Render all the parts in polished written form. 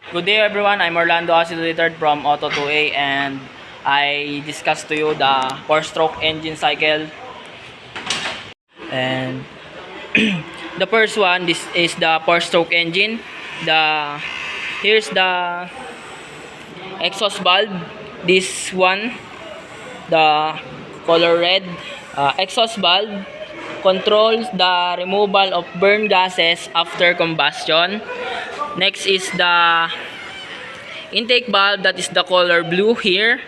Good day everyone, I'm Orlando Acido III from Auto 2A, and I discussed to you the 4-stroke engine cycle. And the first one, this is the 4-stroke engine. Here's the exhaust valve. This one, the color red exhaust valve controls the removal of burn gases after combustion. Next is the intake valve, that is the color blue here.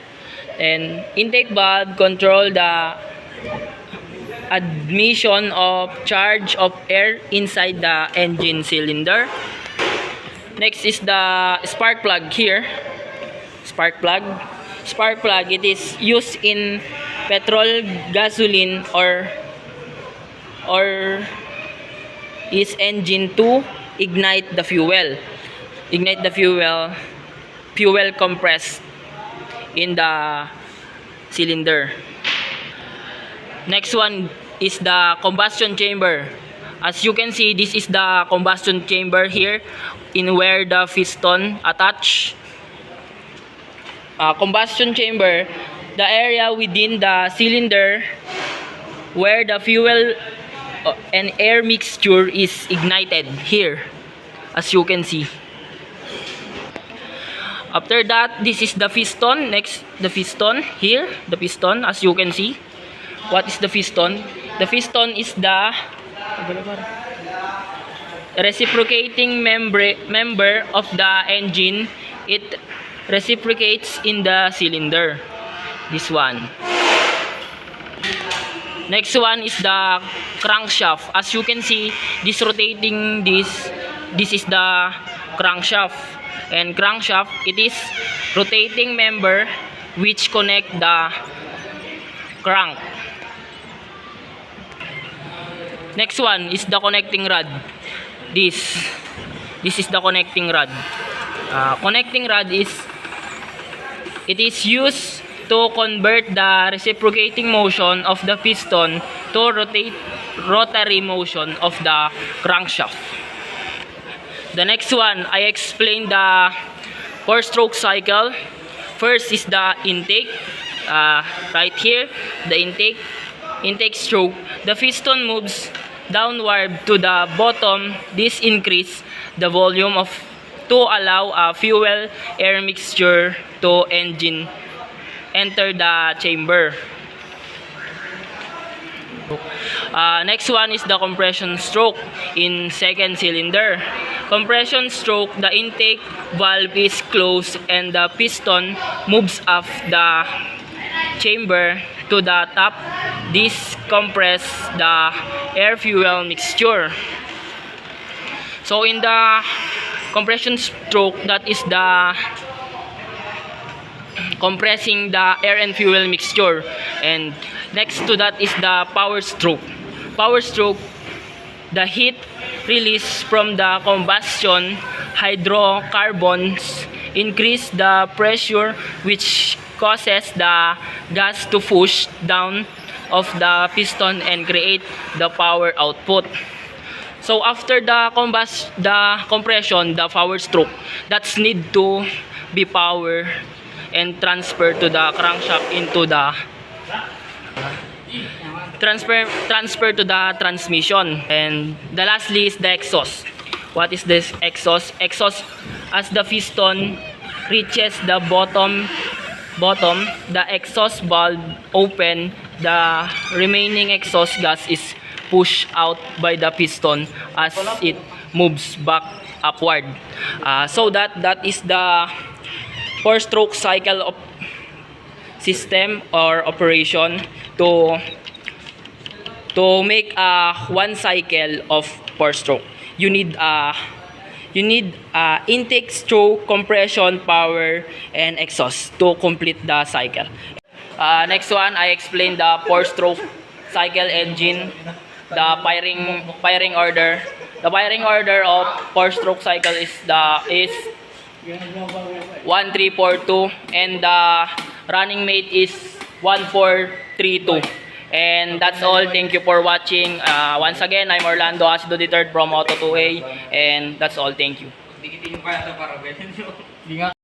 And intake valve control the admission of charge of air inside the engine cylinder. Next is the spark plug here. Spark plug, it is used in petrol, gasoline, or is engine to ignite the fuel. Fuel compressed in the cylinder. Next one is the combustion chamber. As you can see, this is the combustion chamber here, in where the piston attach. Combustion chamber, the area within the cylinder where the fuel and air mixture is ignited here, as you can see. After that, this is the piston. Next, the piston here, the piston, as you can see. What is the piston? The piston is the reciprocating member of the engine. It reciprocates in the cylinder. This one. Next one is the crankshaft. As you can see, this rotating this is the crankshaft. And crankshaft, it is rotating member which connect the crank. Next one is the connecting rod. This is the connecting rod. Connecting rod is used to convert the reciprocating motion of the piston to rotary motion of the crankshaft. The next one, I explained the 4-stroke cycle. First is the intake. Right here, the intake stroke. The piston moves downward to the bottom. This increase the volume to allow a fuel air mixture to enter the chamber. Next one is the compression stroke in second cylinder. Compression stroke, the intake valve is closed and the piston moves up the chamber to the top. This compress the air fuel mixture. So in the compression stroke, that is the compressing the air and fuel mixture. And next to that is the power stroke. Power stroke, the heat released from the combustion hydrocarbons increase the pressure, which causes the gas to push down of the piston and create the power output. So after the compression, the power stroke, that's need to be power and transfer to the crankshaft into the transfer to the transmission. And the lastly is the exhaust. What is this exhaust? Exhaust, as the piston reaches the bottom, the exhaust valve open, the remaining exhaust gas is pushed out by the piston as it moves back upward. So that is the 4-stroke cycle of system or operation to make one cycle of 4-stroke. You need intake, stroke, compression, power, and exhaust to complete the cycle. Next one, I explained the 4-stroke cycle engine, the firing order. The firing order of 4-stroke cycle is 1342, and the running mate is 1432. And that's all. Thank you for watching. Once again, I'm Orlando Acido III from Auto 2A, and that's all. Thank you. Dikitin mo kaya ito para ganyan. Di nga.